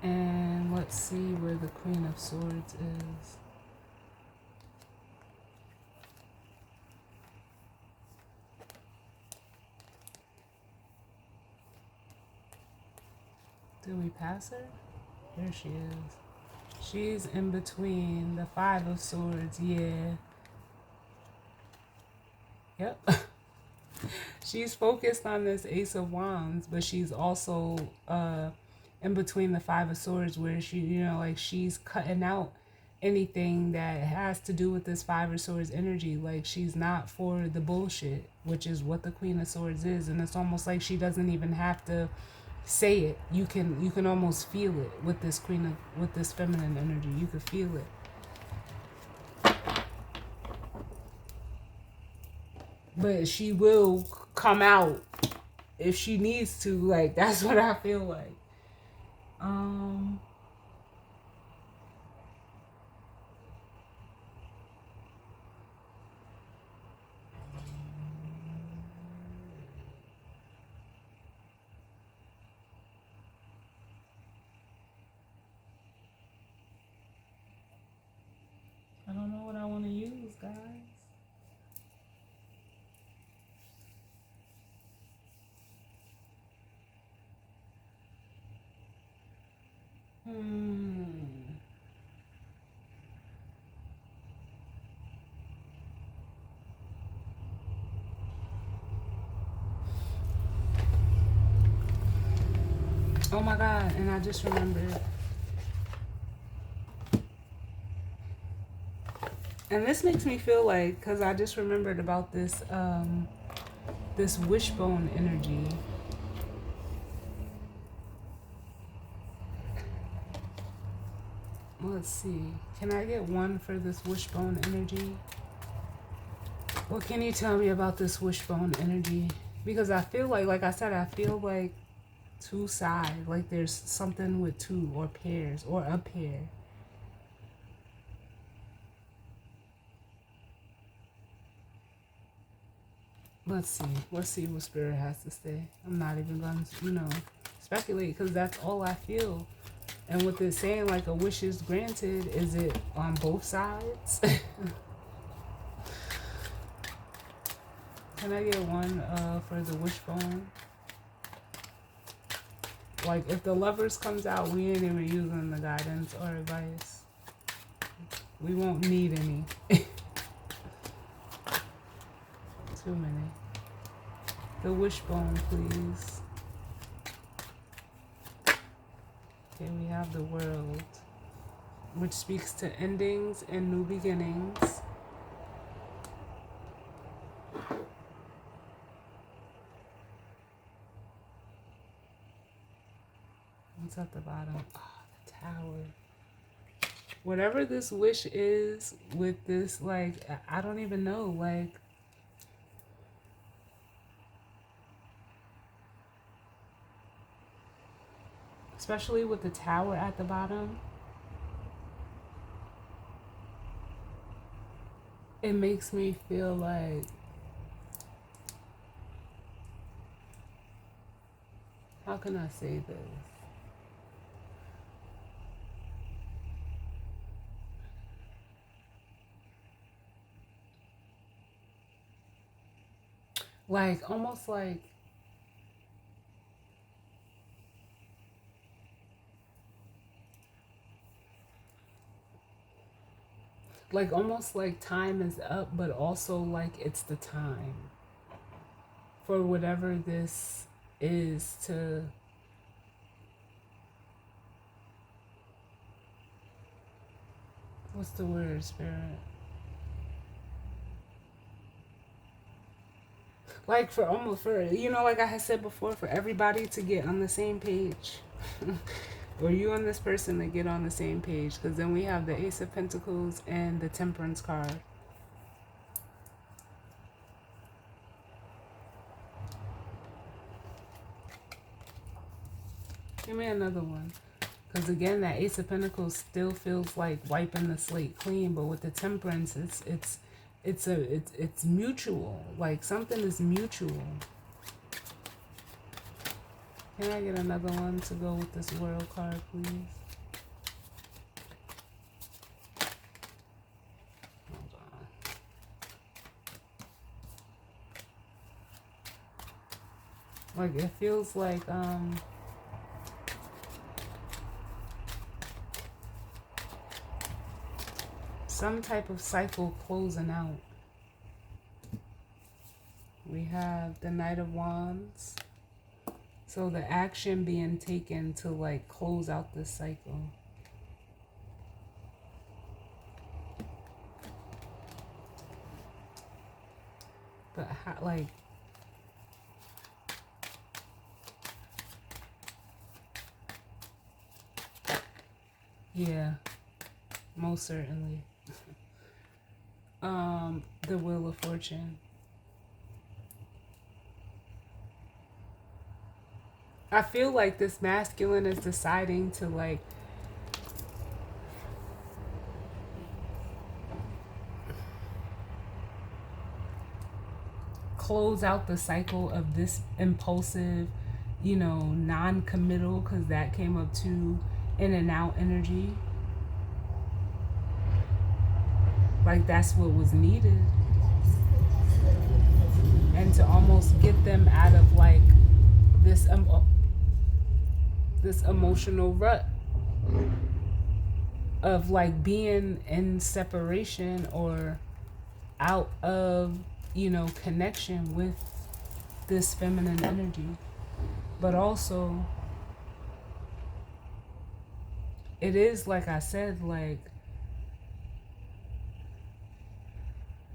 And let's see where the Queen of Swords is. Did we pass her? There she is. She's in between the Five of Swords, yeah. Yep. She's focused on this Ace of Wands, but she's also in between the Five of Swords, where she, you know, like she's cutting out anything that has to do with this Five of Swords energy. Like she's not for the bullshit, which is what the Queen of Swords is. And it's almost like she doesn't even have to say it. You can almost feel it with this with this feminine energy. You can feel it. But she will come out if she needs to. Like that's what I feel like. I don't know what I want to use, guys. Oh my God, and I just remembered. And this makes me feel like, because I just remembered about this, this wishbone energy. Let's see. Can I get one for this wishbone energy? What can you tell me about this wishbone energy? Because I feel like I said, I feel like Two sides. Like there's something with two or pairs or a pair. Let's see. Let's see what Spirit has to say. I'm not even going to, speculate because that's all I feel. And with it saying like a wish is granted, is it on both sides? Can I get one for the wishbone? Like if the Lovers comes out, we ain't even using the guidance or advice. We won't need any. Too many. The wishbone, please. Okay, we have the World, which speaks to endings and new beginnings. What's at the bottom? Oh, the Tower. Whatever this wish is with this, like, I don't even know, like, especially with the Tower at the bottom, it makes me feel like, how can I say this? Like, almost like almost like time is up, but also like it's the time for whatever this is to, what's the word, Spirit? Like for almost for, like I had said before, for everybody to get on the same page. Or you and this person to get on the same page. Because then we have the Ace of Pentacles and the Temperance card. Give me another one. Because again, that Ace of Pentacles still feels like wiping the slate clean. But with the Temperance, it's mutual. Like something is mutual. Can I get another one to go with this World card, please? Hold on. Like it feels like some type of cycle closing out. We have the Knight of Wands. So the action being taken to like close out this cycle. But how, like, yeah, most certainly. The Wheel of Fortune. I feel like this masculine is deciding to like close out the cycle of this impulsive, non-committal, because that came up too, in and out energy. Like that's what was needed. And to almost get them out of like this emotional rut of like being in separation or out of, connection with this feminine energy. But also, it is like I said, like,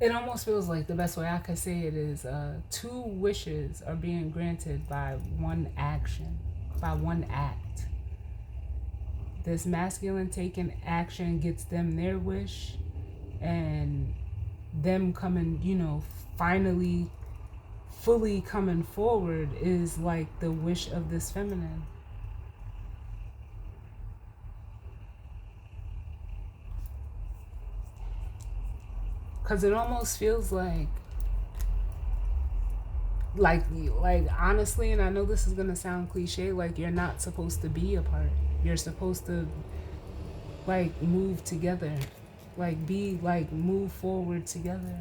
it almost feels like the best way I could say it is two wishes are being granted by one action, by one act. This masculine taking action gets them their wish, and them coming, finally fully coming forward is like the wish of this feminine. Because it almost feels like like honestly, and I know this is gonna sound cliche, like you're not supposed to be apart. You're supposed to like move together, like be like move forward together.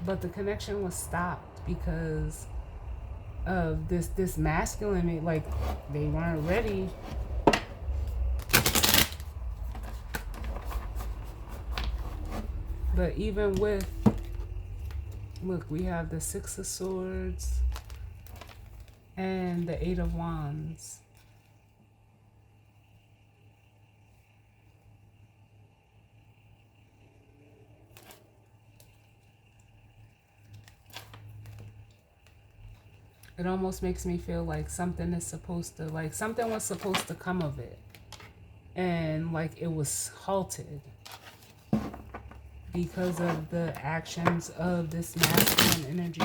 But the connection was stopped because of this masculine, like they weren't ready. But even with, look, we have the Six of Swords and the Eight of Wands. It almost makes me feel like something is supposed to, like something was supposed to come of it. And like it was halted because of the actions of this masculine energy.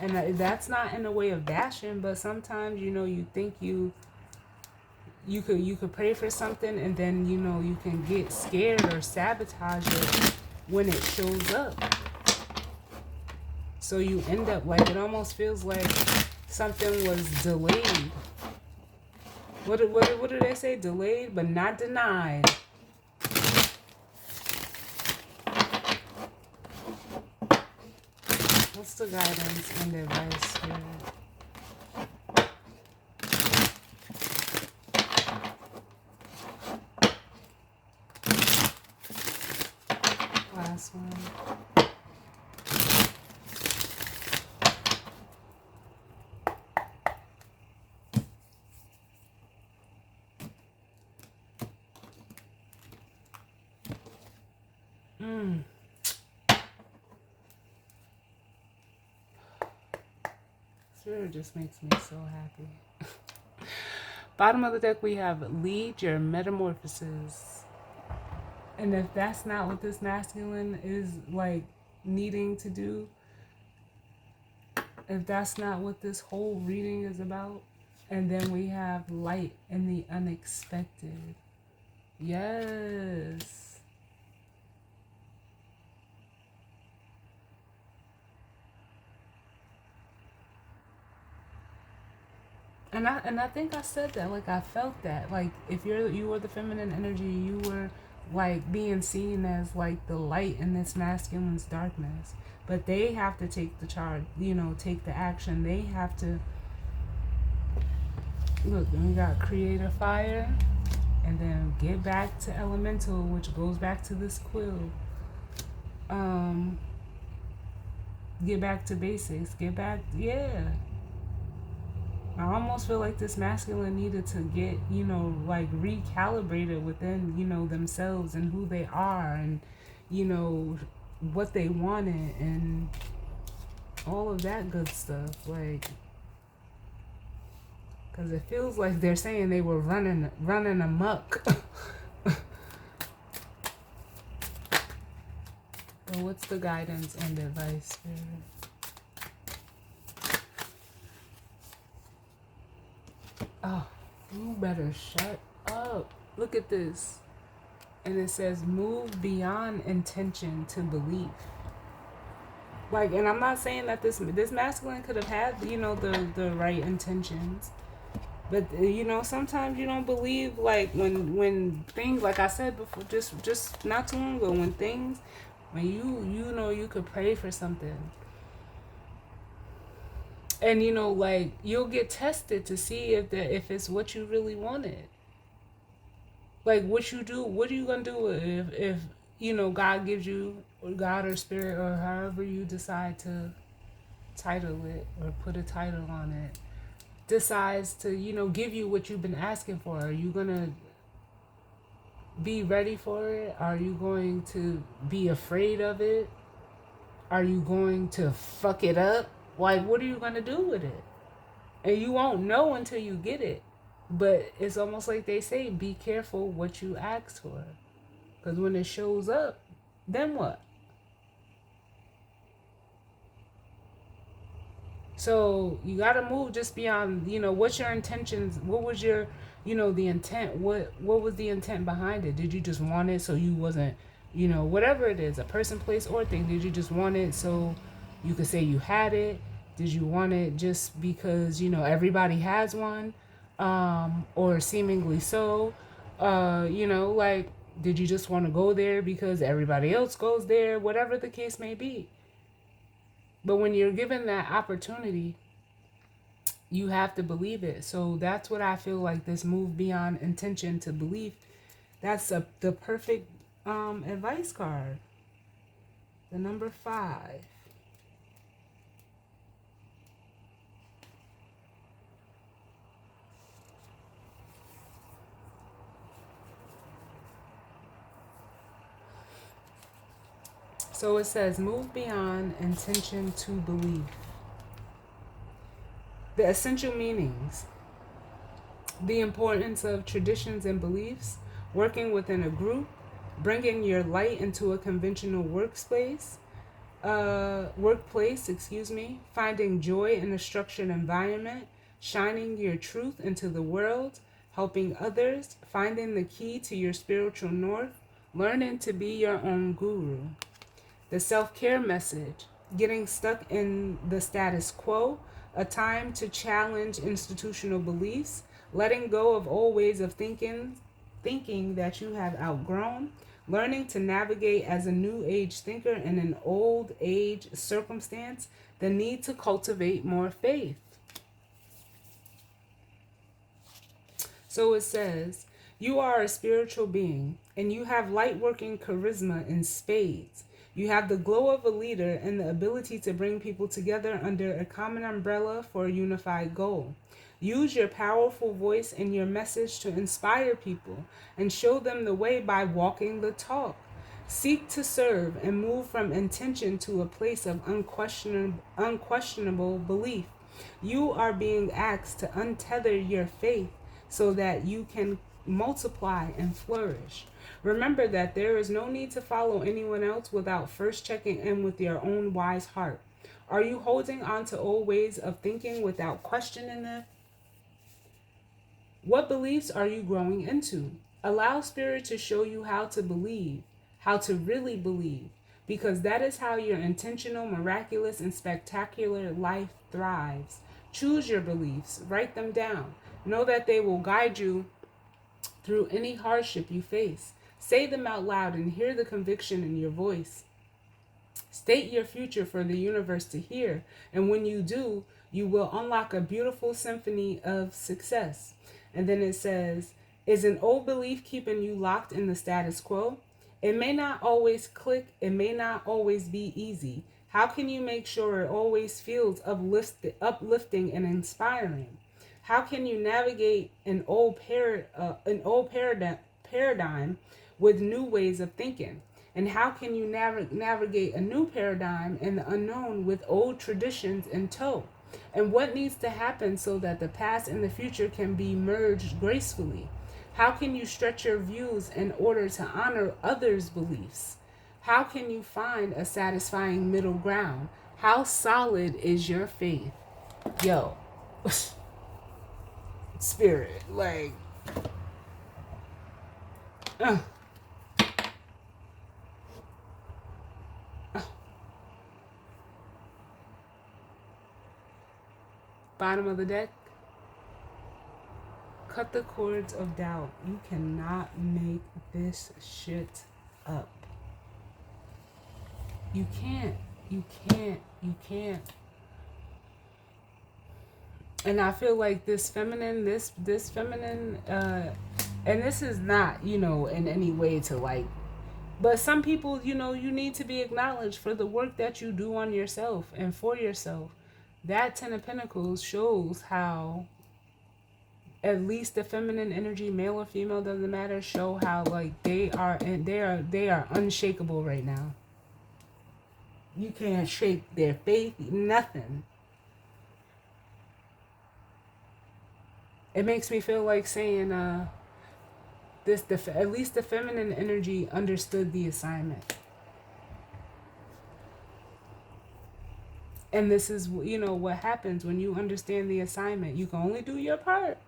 And that's not in a way of bashing, but sometimes, you know, you think you could pray for something, and then, you know, you can get scared or sabotage it when it shows up. So you end up like, it almost feels like something was delayed. What do they say? Delayed but not denied. What's the guidance and advice here? Last one. Spirit just makes me so happy. Bottom of the deck, we have lead your metamorphosis. And if that's not what this masculine is like needing to do, if that's not what this whole reading is about, and then we have light in the unexpected. Yes. And I think I said that, like I felt that, like if you were the feminine energy, you were like being seen as like the light in this masculine's darkness. But they have to take the charge, you know, take the action. They have to look. Then we got creator fire, and then get back to elemental, which goes back to this quill. Get back to basics. Get back, yeah. I almost feel like this masculine needed to get, you know, like recalibrated within, you know, themselves and who they are, and, you know, what they wanted and all of that good stuff. Like, because it feels like they're saying they were running amok. So what's the guidance and advice, Spirit? Oh, you better shut up. Look at this. And it says, move beyond intention to belief. Like, and I'm not saying that this masculine could have had, you know, the right intentions. But, you know, sometimes you don't believe, like, when things, like I said before, just not too long ago, when you know, you could pray for something. And, you know, like, you'll get tested to see if it's what you really wanted. Like, what you do, what are you going to do if, you know, God gives you, or God or Spirit, or however you decide to title it or put a title on it, decides to, you know, give you what you've been asking for. Are you going to be ready for it? Are you going to be afraid of it? Are you going to fuck it up? Like, what are you going to do with it? And you won't know until you get it. But it's almost like they say, be careful what you ask for. Because when it shows up, then what? So you got to move just beyond, what's your intentions? What was your, the intent? What was the intent behind it? Did you just want it so you wasn't, whatever it is, a person, place, or thing? Did you just want it so you could say you had it? Did you want it just because, everybody has one? Or seemingly so? Like, did you just want to go there because everybody else goes there? Whatever the case may be. But when you're given that opportunity, you have to believe it. So that's what I feel like, this move beyond intention to belief. That's the perfect advice card. The number 5. So it says, move beyond intention to belief. The essential meanings: the importance of traditions and beliefs, working within a group, bringing your light into a conventional workplace, finding joy in a structured environment, shining your truth into the world, helping others, finding the key to your spiritual north, learning to be your own guru. The self-care message: getting stuck in the status quo, a time to challenge institutional beliefs, letting go of old ways of thinking that you have outgrown, learning to navigate as a new age thinker in an old age circumstance, the need to cultivate more faith. So it says, you are a spiritual being and you have light working charisma in spades. You have the glow of a leader and the ability to bring people together under a common umbrella for a unified goal. Use your powerful voice and your message to inspire people and show them the way by walking the talk. Seek to serve and move from intention to a place of unquestionable belief. You are being asked to untether your faith so that you can multiply and flourish. Remember that there is no need to follow anyone else without first checking in with your own wise heart. Are you holding on to old ways of thinking without questioning them? What beliefs are you growing into? Allow Spirit to show you how to believe, how to really believe, because that is how your intentional, miraculous, and spectacular life thrives. Choose your beliefs, write them down. Know that they will guide you through any hardship you face. Say them out loud and hear the conviction in your voice. State your future for the universe to hear, and when you do, you will unlock a beautiful symphony of success. And then it says, is an old belief keeping you locked in the status quo? It may not always click, it may not always be easy. How can you make sure it always feels uplifting and inspiring? How can you navigate an old paradigm with new ways of thinking? And how can you navigate a new paradigm in the unknown with old traditions in tow? And what needs to happen so that the past and the future can be merged gracefully? How can you stretch your views in order to honor others' beliefs? How can you find a satisfying middle ground? How solid is your faith? Yo, Spirit, like, uh, bottom of the deck. Cut the cords of doubt. You cannot make this shit up. You can't. You can't. You can't. And I feel like this feminine, and this is not, in any way to like, but some people, you need to be acknowledged for the work that you do on yourself and for yourself. That 10 of Pentacles shows how, at least the feminine energy, male or female, doesn't matter, show how like they are unshakable right now. You can't shake their faith, nothing. it makes me feel like saying, at least the feminine energy understood the assignment. And this is, what happens when you understand the assignment. You can only do your part.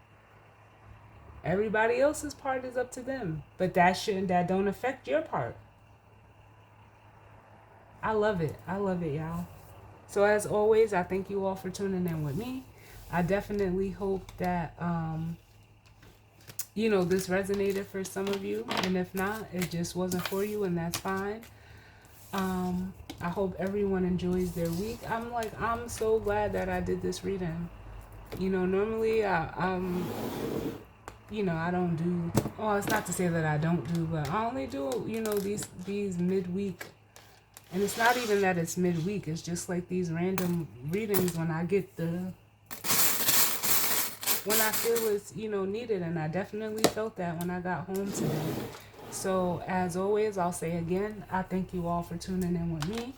Everybody else's part is up to them. But that don't affect your part. I love it. I love it, y'all. So as always, I thank you all for tuning in with me. I definitely hope that this resonated for some of you. And if not, it just wasn't for you, and that's fine. I hope everyone enjoys their week. I'm so glad that I did this reading. Normally I don't do, well, it's not to say that I don't do, but I only do, these midweek. And it's not even that it's midweek. It's just like these random readings when I feel it's, needed. And I definitely felt that when I got home today. So as always, I'll say again, I thank you all for tuning in with me.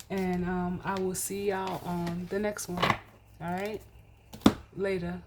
And I will see y'all on the next one. All right? Later.